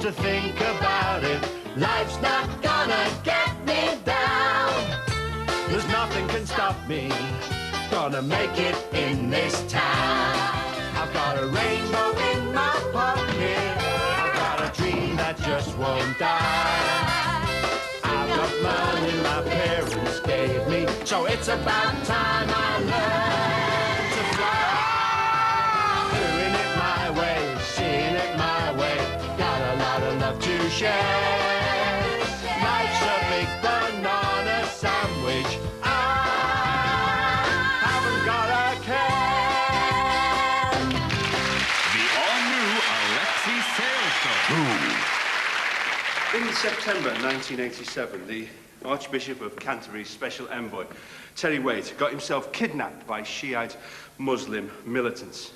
to think about it. Life's not gonna get me down. There's nothing can stop me. Gonna make it in this town. I've got a rainbow in my pocket. I've got a dream that just won't die. I've got money my parents gave me, so it's about time I learn to fly. Doing it my way, seeing it my way. Got a lot of love to share. Life's a big banana sandwich. I haven't got a care. The all-new Alexei Sayle Show. In September 1987, the Archbishop of Canterbury's special envoy, Terry Waite, got himself kidnapped by Shiite Muslim militants.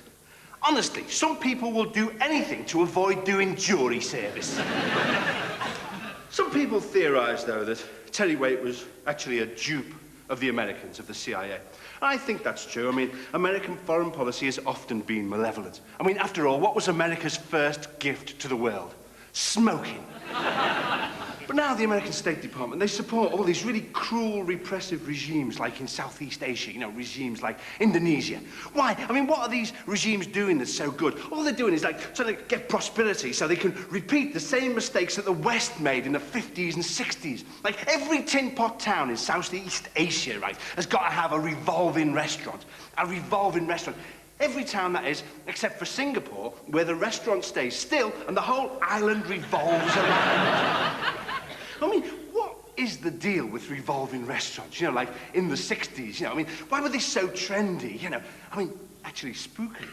Honestly, some people will do anything to avoid doing jury service. Some people theorize, though, that Terry Waite was actually a dupe of the Americans, of the CIA. And I think that's true. I mean, American foreign policy has often been malevolent. I mean, after all, what was America's first gift to the world? Smoking. But now the American State Department, they support all these really cruel, repressive regimes, like in Southeast Asia, you know, regimes like Indonesia. Why? I mean, what are these regimes doing that's so good? All they're doing is, like, trying to get prosperity so they can repeat the same mistakes that the West made in the 50s and 60s. Like, every tin pot town in Southeast Asia, right, has got to have a revolving restaurant. A revolving restaurant. Every town, that is, except for Singapore, where the restaurant stays still and the whole island revolves around. I mean, what is the deal with revolving restaurants? You know, like in the 60s, you know, I mean, why were they so trendy, you know? I mean, actually, spooky.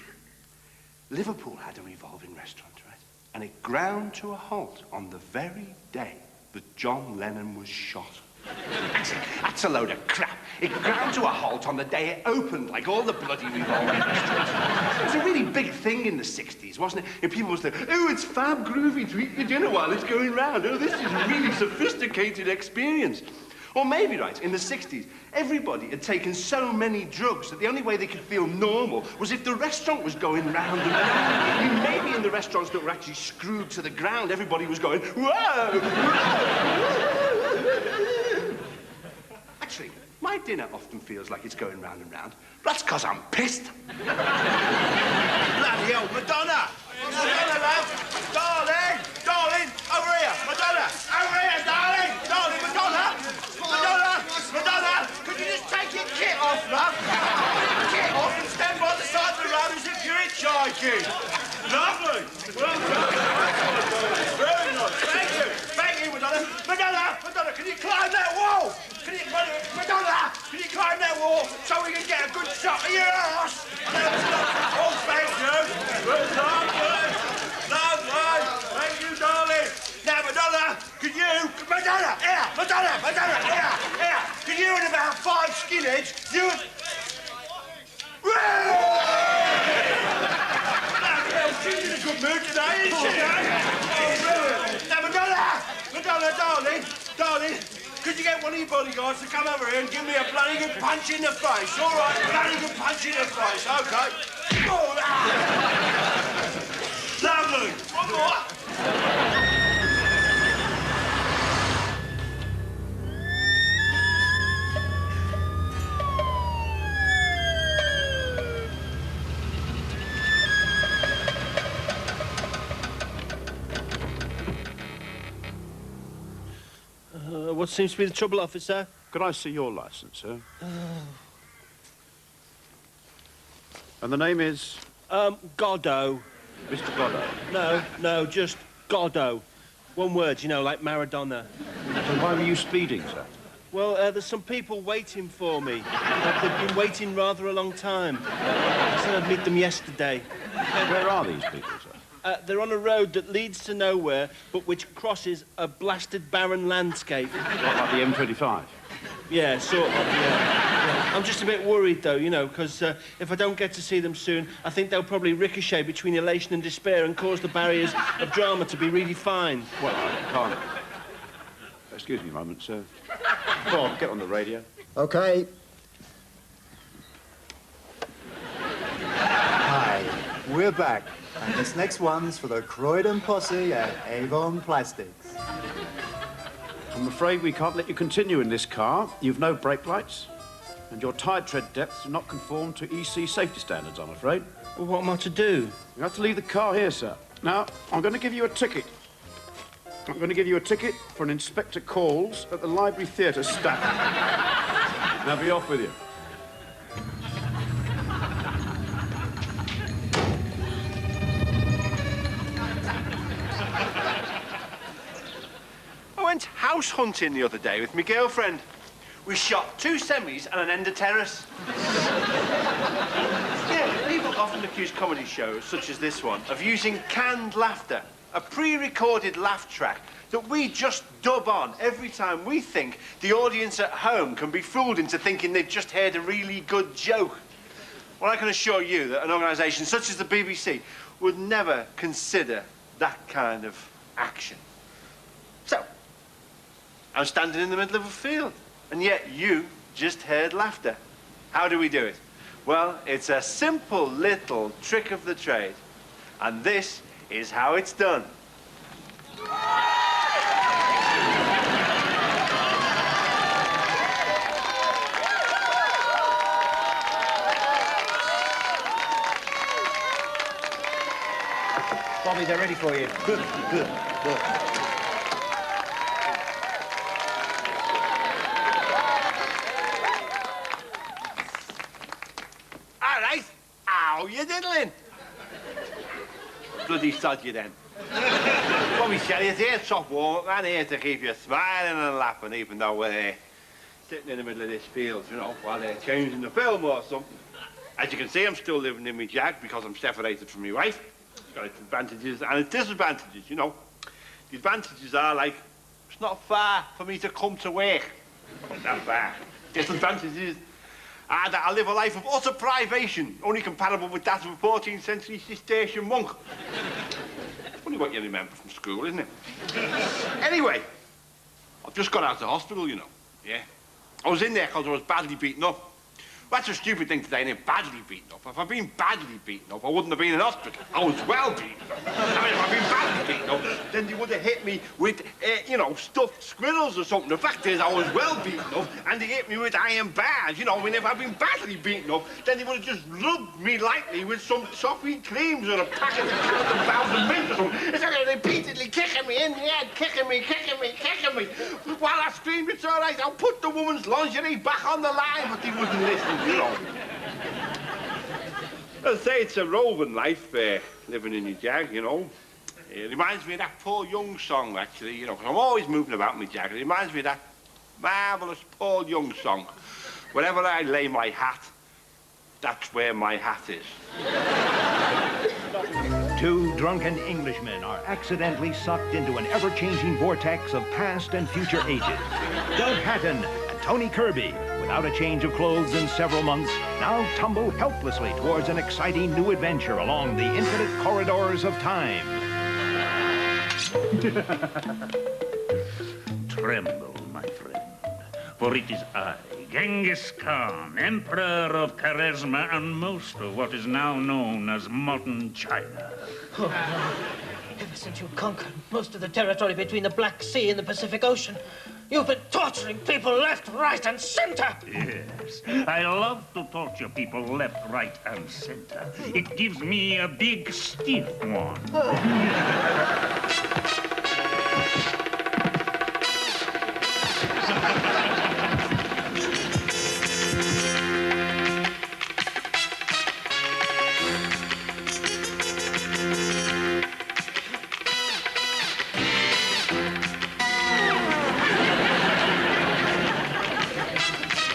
Liverpool had a revolving restaurant, right? And it ground to a halt on the very day that John Lennon was shot. Actually, that's a load of crap. It ground to a halt on the day it opened, like all the bloody revolving restaurants. It was a really big thing in the 60s, wasn't it? And people would say, oh, it's fab groovy to eat your dinner while it's going round. Oh, this is a really sophisticated experience. Or maybe, right, in the 60s, everybody had taken so many drugs that the only way they could feel normal was if the restaurant was going round and round. I mean, maybe in the restaurants that were actually screwed to the ground, everybody was going, whoa, whoa. Actually, my dinner often feels like it's going round and round. That's because I'm pissed. Bloody hell, Madonna! Madonna, love! Darling! Darling! Over here! Madonna! Over here, darling! Darling, Madonna! Madonna! Madonna! Could you just take your kit off, love? Kit off and stand by the side of the road as if you're hitchhiking. Lovely! Well done. Very nice. Thank you. Thank you, Madonna. Madonna! Madonna, can you climb that wall? Madonna, can you climb that wall so we can get a good shot of your ass? Oh, thank you. Well done, lovely. Thank you, darling. Now, Madonna, can you... Madonna, here. Madonna, Madonna, here, here. Can you and about 5 skinheads, you and... She's in a good mood today, isn't she, eh? Oh, now, Madonna, Madonna, darling, darling, could you get one of your bodyguards to come over here and give me a bloody good punch in the face? All right, bloody good punch in the face, OK? Oh, lovely. One more. What seems to be the trouble, officer? Could I see your license, sir? And the name is? Goddo. Mr. Goddo. No, just Goddo. One word, you know, like Maradona. So why were you speeding, sir? Well, there's some people waiting for me. They've been waiting rather a long time. I said I'd meet them yesterday. Where are these people, sir? They're on a road that leads to nowhere, but which crosses a blasted barren landscape. What, like the M25? Yeah, sort of, yeah. I'm just a bit worried, though, you know, because if I don't get to see them soon, I think they'll probably ricochet between elation and despair and cause the barriers of drama to be really fine. Well, I can't. Excuse me a moment, sir. Bob, get on the radio. OK. Hi. we're back. And this next one's for the Croydon posse at Avon Plastics. I'm afraid we can't let you continue in this car. You've no brake lights, and your tyre tread depths do not conform to EC safety standards, I'm afraid. Well, what am I to do? You have to leave the car here, sir. Now, I'm going to give you a ticket. I'm going to give you a ticket for an inspector calls at the Library Theatre staff. Now be off with you. I went house hunting the other day with my girlfriend. We shot 2 semis and an end of terrace. Yeah, people often accuse comedy shows, such as this one, of using canned laughter, a pre-recorded laugh track that we just dub on every time we think the audience at home can be fooled into thinking they've just heard a really good joke. Well, I can assure you that an organisation such as the BBC would never consider that kind of action. So, I'm standing in the middle of a field, and yet you just heard laughter. How do we do it? Well, it's a simple little trick of the trade, and this is how it's done. Bobby, they're ready for you. Good, good, good. All right. How you diddling? Bloody sod you then. Bobby Shelley, it's here, soft warm man here to keep you smiling and laughing, even though we're sitting in the middle of this field, you know, while they're changing the film or something. As you can see, I'm still living in my jag because I'm separated from my wife. It's got its advantages and its disadvantages, you know. The advantages are like, it's not far for me to come to work. Not that far. Disadvantages are that I live a life of utter privation, only comparable with that of a 14th century Cistercian monk. Only what you remember from school, isn't it? Anyway, I've just got out of the hospital, you know. Yeah. I was in there because I was badly beaten up. That's a stupid thing to say, innit? Badly beaten up. If I'd been badly beaten up, I wouldn't have been in hospital. I was well beaten up. I mean, if I'd been badly beaten up, then they would have hit me with, you know, stuffed squirrels or something. The fact is, I was well beaten up, and they hit me with iron bars. You know, I mean, if I'd been badly beaten up, then they would have just rubbed me lightly with some toffee creams or a packet of £1,000 mints or something. Instead of repeatedly kicking me in the head, kicking me. While I screamed, it's all right, I'll put the woman's lingerie back on the line, but they wouldn't listen. You know. I'd say it's a roving life, living in your jag, you know. It reminds me of that Paul Young song, actually, you know, because I'm always moving about my jag. It reminds me of that marvellous Paul Young song. Wherever I lay my hat, that's where my hat is. 2 drunken Englishmen are accidentally sucked into an ever-changing vortex of past and future ages. Doug Hatton and Tony Kirby, without a change of clothes in several months, now tumble helplessly towards an exciting new adventure along the infinite corridors of time. Tremble, my friend, for it is I, Genghis Khan, Emperor of Charisma and most of what is now known as modern China. Oh, no. Ever since you conquered most of the territory between the Black Sea and the Pacific Ocean, you've been torturing people left, right, and center. Yes, I love to torture people left, right, and center. It gives me a big stiff one.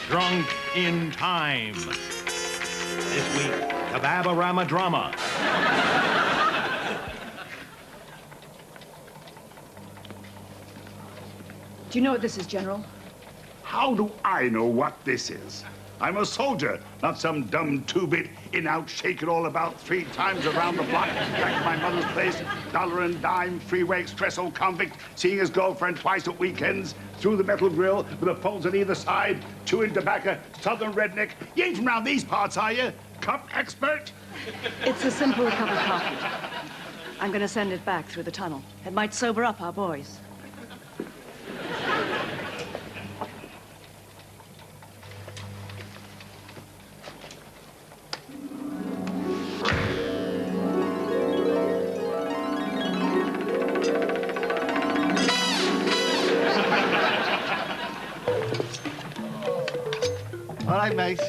Drunk in Time. This week, Kababarama Drama. Do you know what this is, General? How do I know what this is? I'm a soldier, not some dumb two-bit in-out, shake it all about 3 times around the block, back to my mother's place, dollar and dime, freeway express old convict, seeing his girlfriend twice at weekends, through the metal grill with the poles on either side, chewing tobacco, southern redneck. You ain't from around these parts, are you? Cup expert? It's a simple cup of coffee. I'm going to send it back through the tunnel. It might sober up our boys. All right, mate.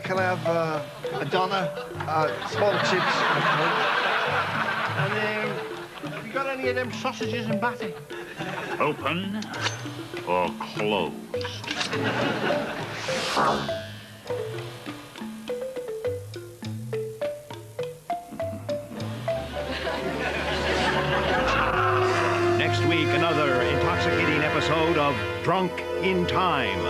Can I have a doner, small chips, and have you got any of them sausages and batty? Open or closed? Next week, another intoxicating episode of Drunk in Time.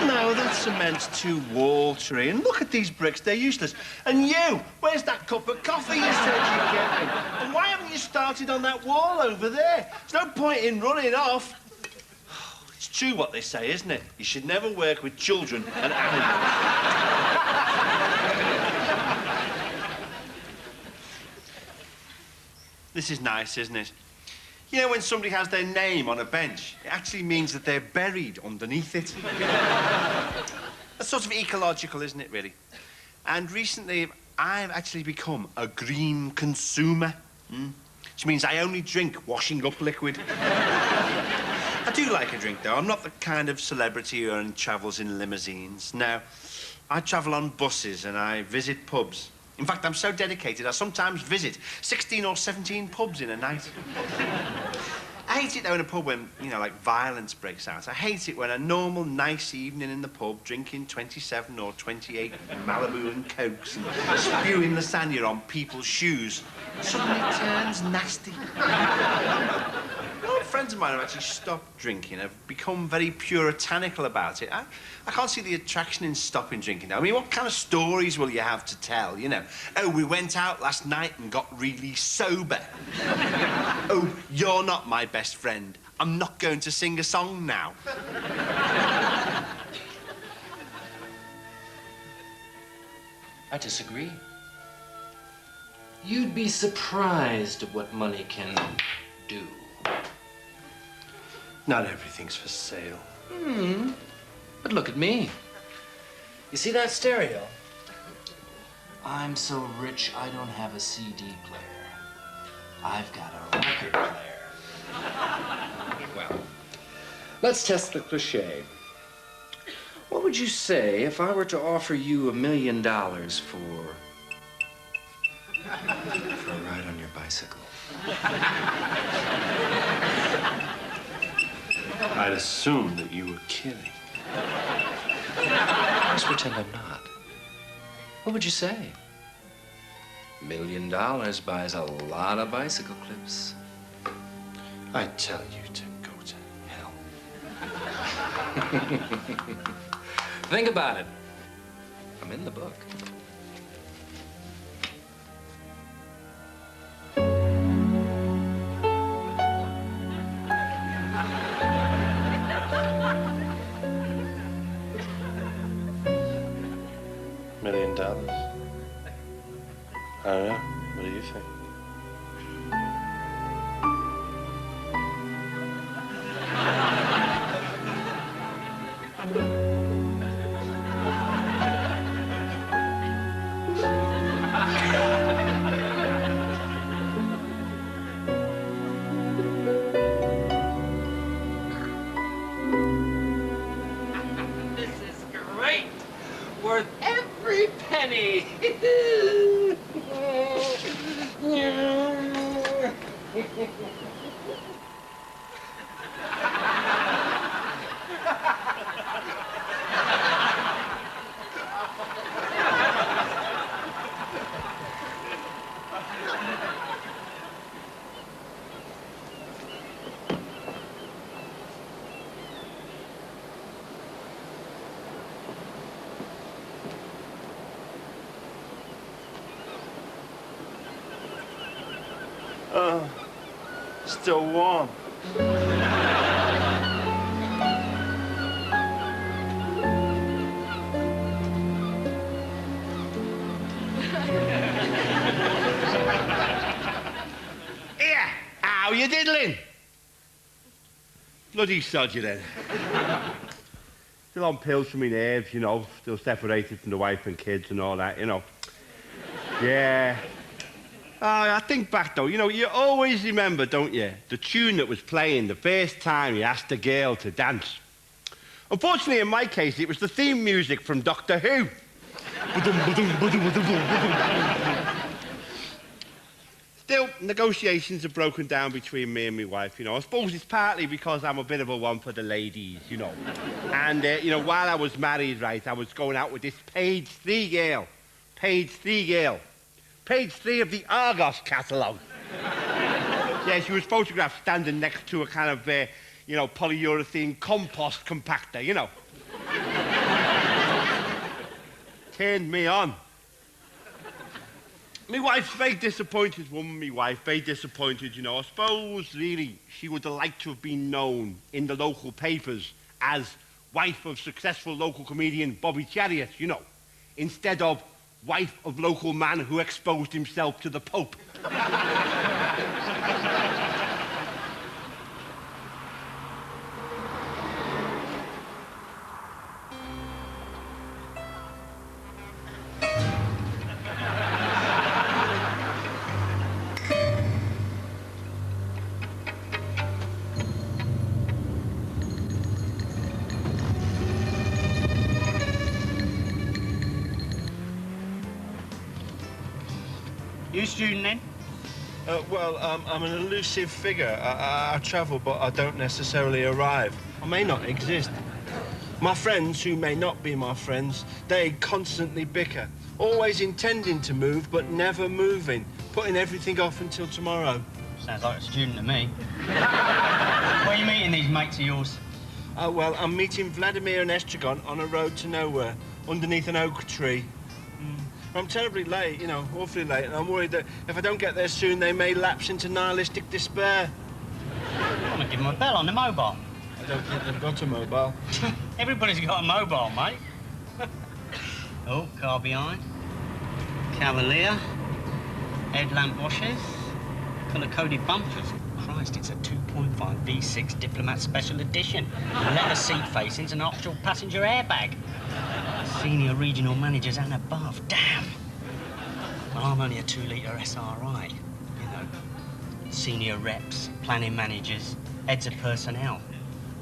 No, that cement's too watery. And look at these bricks, they're useless. And you, where's that cup of coffee you said you'd get me? And why haven't you started on that wall over there? There's no point in running off. It's true what they say, isn't it? You should never work with children and animals. This is nice, isn't it? You know, when somebody has their name on a bench, it actually means that they're buried underneath it. That's sort of ecological, isn't it, really? And recently, I've actually become a green consumer, which means I only drink washing up liquid. I do like a drink, though. I'm not the kind of celebrity who only travels in limousines. No, I travel on buses and I visit pubs. In fact, I'm so dedicated, I sometimes visit 16 or 17 pubs in a night. I hate it, though, in a pub when, you know, like, violence breaks out. I hate it when a normal, nice evening in the pub, drinking 27 or 28 Malibu and Cokes and spewing lasagna on people's shoes, suddenly turns nasty. Well, friends of mine have actually stopped drinking, have become very puritanical about it. I can't see the attraction in stopping drinking now. I mean, what kind of stories will you have to tell, you know? Oh, we went out last night and got really sober. Oh, you're not my best friend. I'm not going to sing a song now. I disagree. You'd be surprised at what money can do. Not everything's for sale. But look at me. You see that stereo? I'm so rich I don't have a CD player. I've got a record player. Well, let's test the cliche. What would you say if I were to offer you $1 million for a ride on your bicycle? I'd assume that you were kidding. Let's pretend I'm not. What would you say? $1 million buys a lot of bicycle clips. I tell you to go to hell. Think about it. I'm in the book. $1 million? I don't know. What do you think? This is great. Worth every penny. Still warm. you diddling? Bloody sod you then. Still on pills for me nerves, you know. Still separated from the wife and kids and all that, you know. Yeah. I think back, though, you know, you always remember, don't you, the tune that was playing the first time you asked a girl to dance. Unfortunately, in my case, it was the theme music from Doctor Who. Still, negotiations have broken down between me and my wife, you know. I suppose it's partly because I'm a bit of a one for the ladies, you know. And, you know, while I was married, right, I was going out with this page 3 girl. Page 3 girl. Page 3 of the Argos catalogue. Yeah, she was photographed standing next to a kind of, you know, polyurethane compost compactor, you know. Turned me on. My wife's a very disappointed woman, my wife, very disappointed, you know. I suppose, really, she would have liked to have been known in the local papers as wife of successful local comedian Bobby Chariot, you know, instead of wife of local man who exposed himself to the Pope. You a student then? Well, I'm an elusive figure. I travel, but I don't necessarily arrive. I may not exist. My friends, who may not be my friends, they constantly bicker. Always intending to move, but never moving. Putting everything off until tomorrow. Sounds like a student to me. Where are you meeting these mates of yours? Well, I'm meeting Vladimir and Estragon on a road to nowhere, underneath an oak tree. I'm terribly late, you know, awfully late, and I'm worried that if I don't get there soon, they may lapse into nihilistic despair. I'm gonna give them a bell on the mobile. I don't think they've got a mobile. Everybody's got a mobile, mate. Oh, car behind. Cavalier. Headlamp washers. Colour-coded bumpers. Christ, it's a 2.5 V6 Diplomat Special Edition. Leather seat facings and optional passenger airbag. Senior regional managers and above. Damn! Well, I'm only a 2-litre SRI. You know, senior reps, planning managers, heads of personnel.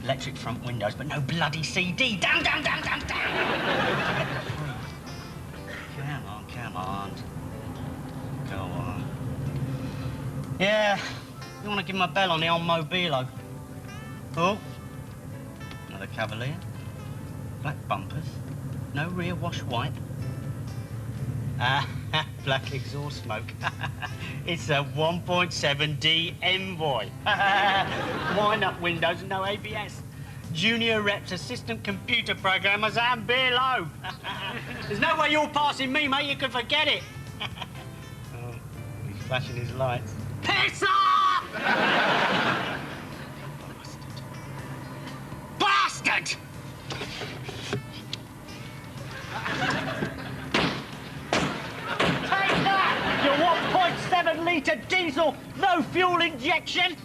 Electric front windows, but no bloody CD. Damn, damn, damn, damn, damn! Come on, come on. Go on. Yeah, you want to give him a bell on the old Mobilo? Oh, another Cavalier. Black bumpers. No rear wash wipe. Black exhaust smoke. It's a 1.7D Envoy. Wind-up windows and no ABS. Junior reps, assistant computer programmers and beer low. There's no way you're passing me, mate. You can forget it. Oh, he's flashing his lights. Piss off! Bastard! Take that! Your 1.7-litre diesel, no fuel injection!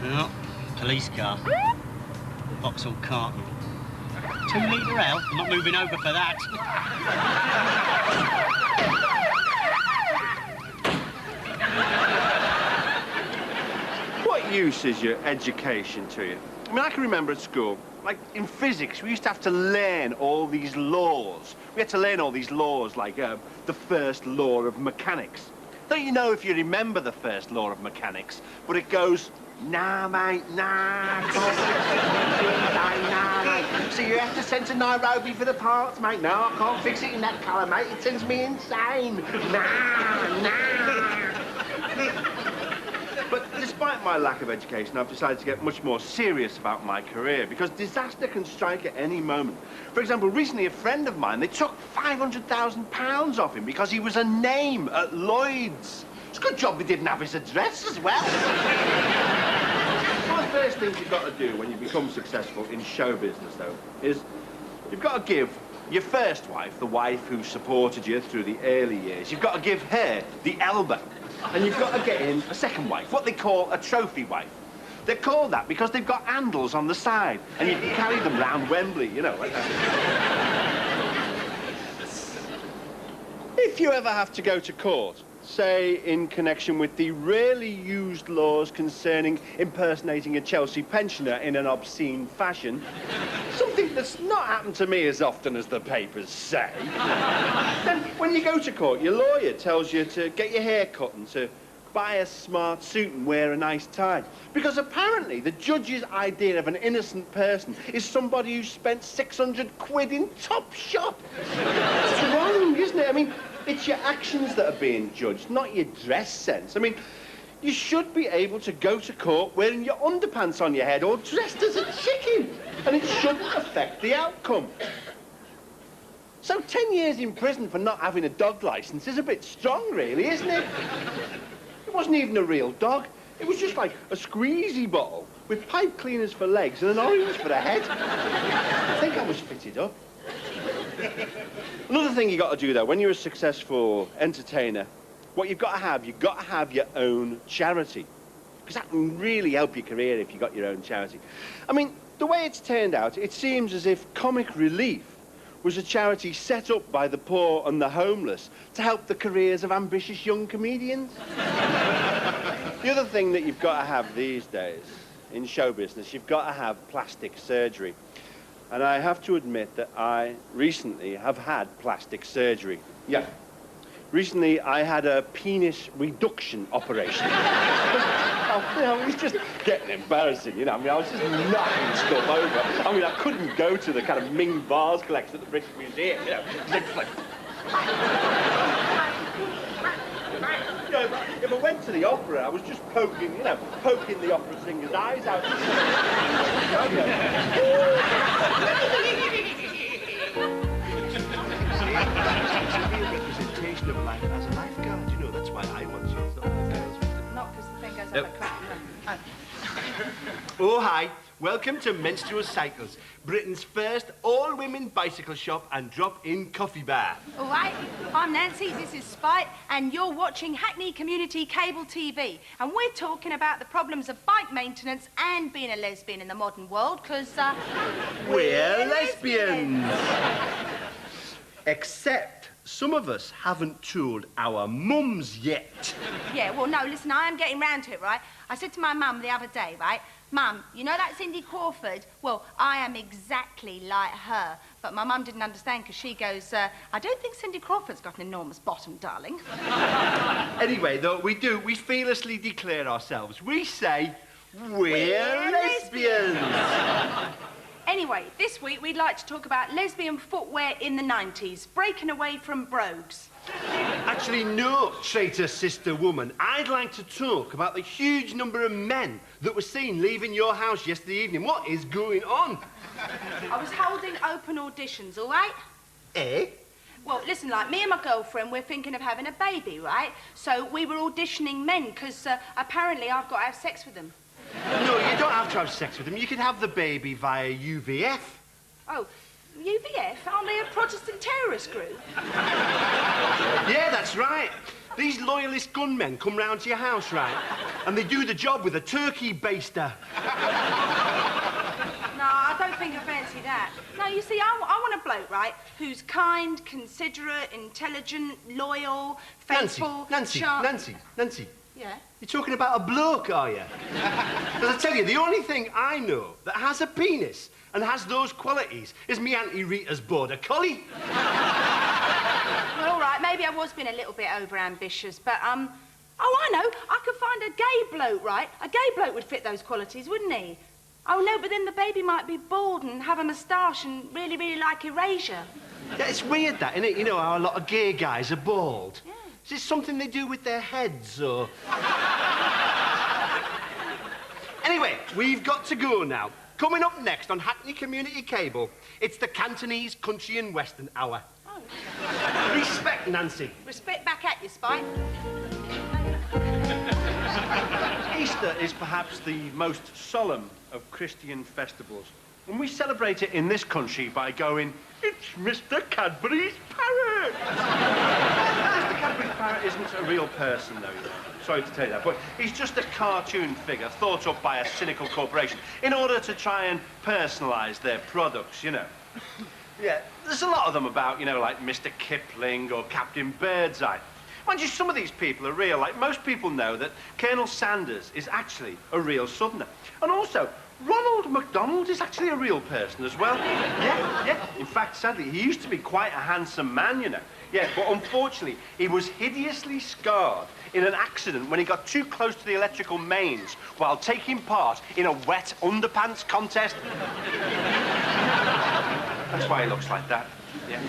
No, police car. Vauxhall carton. 2-litre L? I'm not moving over for that. What use is your education to you? I mean, I can remember at school, like in physics, we used to have to learn all these laws. We had to learn all these laws, like the first law of mechanics. Don't you know if you remember the first law of mechanics? But it goes, nah, mate, nah, can't fix it, nah, mate. So you have to send to Nairobi for the parts, mate. No, I can't fix it in that colour, mate. It sends me insane. Nah. But despite my lack of education, I've decided to get much more serious about my career because disaster can strike at any moment. For example, recently a friend of mine, they took £500,000 off him because he was a name at Lloyd's. It's a good job they didn't have his address as well. One of the first things you've got to do when you become successful in show business, though, is you've got to give Your first wife, the wife who supported you through the early years, you've got to give her the elbow. And you've got to get in a second wife, what they call a trophy wife. They're called that because they've got handles on the side, and you can carry them round Wembley, you know. If you ever have to go to court, say in connection with the rarely used laws concerning impersonating a Chelsea pensioner in an obscene fashion, something that's not happened to me as often as the papers say, then when you go to court, your lawyer tells you to get your hair cut and to buy a smart suit and wear a nice tie. Because apparently the judge's idea of an innocent person is somebody who spent 600 quid in Topshop. It's wrong, isn't it? I mean, it's your actions that are being judged, not your dress sense. I mean, you should be able to go to court wearing your underpants on your head or dressed as a chicken, and it shouldn't affect the outcome. So 10 years in prison for not having a dog licence is a bit strong, really, isn't it? It wasn't even a real dog. It was just like a squeezy bottle with pipe cleaners for legs and an orange for the head. I think I was fitted up. Another thing you got to do, though, when you're a successful entertainer, what you've got to have your own charity. Because that can really help your career if you've got your own charity. I mean, the way it's turned out, it seems as if Comic Relief was a charity set up by the poor and the homeless to help the careers of ambitious young comedians. The other thing that you've got to have these days in show business, you've got to have plastic surgery. And I have to admit that I recently have had plastic surgery. Yeah. Recently, I had a penis reduction operation. You know, it's just getting embarrassing, you know. I mean, I was just knocking stuff over. I mean, I couldn't go to the kind of Ming vase collection at the British Museum, you know. It's like... You know, if I went to the opera, I was just poking the opera singer's eyes out. Representation of life as a lifeguard, you know, that's why I want you. It's not the girls. Not because the thing goes up a crack. Oh, hi. Welcome to Menstrual Cycles, Britain's first all-women bicycle shop and drop-in coffee bar. All right, I'm Nancy, this is Spite, and you're watching Hackney Community Cable TV. And we're talking about the problems of bike maintenance and being a lesbian in the modern world, because, we're lesbians. Except some of us haven't told our mums yet. Yeah, well, no, listen, I am getting round to it, right? I said to my mum the other day, right, Mum, you know that Cindy Crawford? Well, I am exactly like her. But my mum didn't understand because she goes, I don't think Cindy Crawford's got an enormous bottom, darling. Anyway, though, we fearlessly declare ourselves. We say, we're lesbians. Anyway, this week we'd like to talk about lesbian footwear in the 90s, breaking away from brogues. Actually, no, traitor sister woman. I'd like to talk about the huge number of men that were seen leaving your house yesterday evening. What is going on? I was holding open auditions, all right? Eh? Well, listen, like, me and my girlfriend, we're thinking of having a baby, right? So we were auditioning men, because apparently I've got to have sex with them. No, you don't have to have sex with them. You can have the baby via UVF. Oh, UVF? Aren't they a Protestant terrorist group? Yeah, that's right. These loyalist gunmen come round to your house, right? And they do the job with a turkey baster. No, I don't think I fancy that. No, you see, I want a bloke, right, who's kind, considerate, intelligent, loyal, faithful... Nancy. Yeah? You're talking about a bloke, are you? Because I tell you, the only thing I know that has a penis and has those qualities is me Auntie Rita's border collie. Well, all right, maybe I was being a little bit over-ambitious, but, oh, I know, I could find a gay bloke, right? A gay bloke would fit those qualities, wouldn't he? Oh, no, but then the baby might be bald and have a moustache and really, really like erasure. Yeah, it's weird, that, isn't it? You know how a lot of gay guys are bald. Yeah. Is it something they do with their heads, or...? Anyway, we've got to go now. Coming up next on Hackney Community Cable, it's the Cantonese Country and Western Hour. Oh. Respect, Nancy. Respect back at you, Spike. Easter is perhaps the most solemn of Christian festivals. And we celebrate it in this country by going It's Mr. Cadbury's parrot! Mr. Cadbury's parrot isn't a real person, though, you know. Sorry to tell you that, but he's just a cartoon figure thought up by a cynical corporation in order to try and personalise their products, you know. Yeah, there's a lot of them about, you know, like Mr. Kipling or Captain Birdseye. Mind you, some of these people are real. Like, most people know that Colonel Sanders is actually a real Southerner. And also, Ronald McDonald is actually a real person as well. Yeah. In fact, sadly, he used to be quite a handsome man, you know. Yeah, but unfortunately, he was hideously scarred in an accident when he got too close to the electrical mains while taking part in a wet underpants contest. That's why he looks like that. Yeah.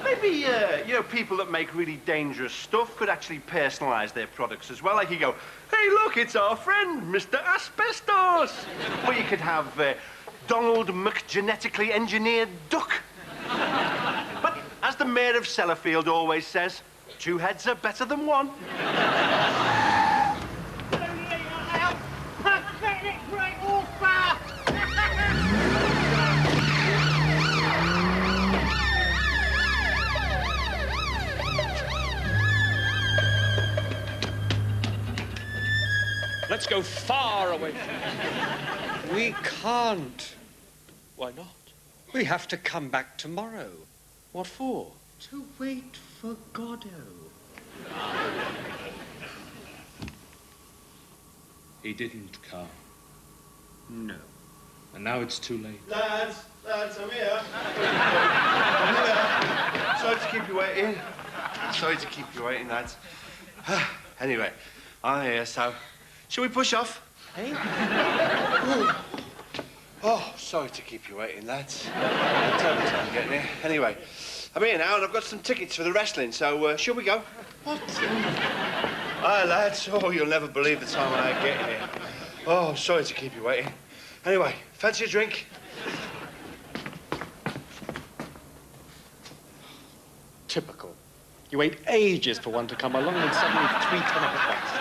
Maybe, you know, people that make really dangerous stuff could actually personalise their products as well. Like you go, hey, look, it's our friend, Mr. Asbestos. Or you could have Donald McGenetically engineered duck. But as the mayor of Sellafield always says, 2 heads are better than 1. Let's go far away from here. We can't. Why not? We have to come back tomorrow. What for? To wait for Godot. He didn't come. No. And now it's too late. Lads, I'm here. I'm here. Sorry to keep you waiting. Sorry to keep you waiting, lads. Anyway, I'm here, so... Shall we push off? Hey? Oh, sorry to keep you waiting, lads. Terrible time getting here. Anyway, I'm here now and I've got some tickets for the wrestling, so shall we go? What? Hi, lads. Oh, you'll never believe the time when I get here. Oh, sorry to keep you waiting. Anyway, fancy a drink? Typical. You wait ages for one to come along and suddenly 3 turn up at once.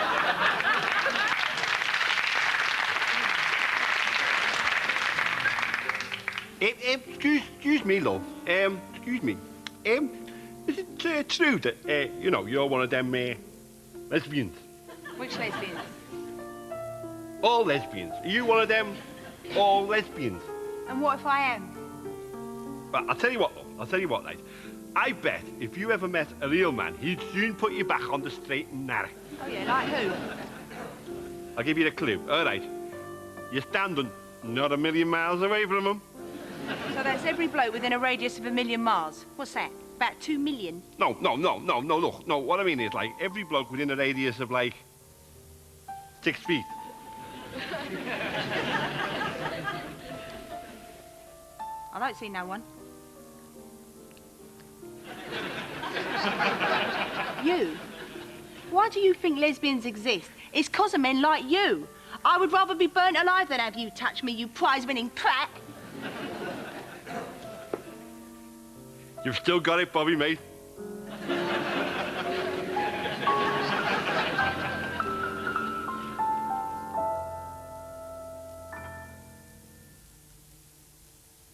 Excuse me, love. Excuse me. Is it true that, you know, you're one of them lesbians? Which lesbians? All lesbians. Are you one of them all lesbians? And what if I am? But I'll tell you what, love. I'll tell you what, lads. I bet if you ever met a real man, he'd soon put you back on the straight and narrow. Oh, yeah, like who? I'll give you a clue. All right. You're standing not a million miles away from him. So that's every bloke within a radius of 1 million miles. What's that? About 2 million? No, look. No, what I mean is, like, every bloke within a radius of, like, 6 feet. I don't see no one. You? Why do you think lesbians exist? It's 'cause of men like you. I would rather be burnt alive than have you touch me, you prize-winning prat. You've still got it, Bobby, mate.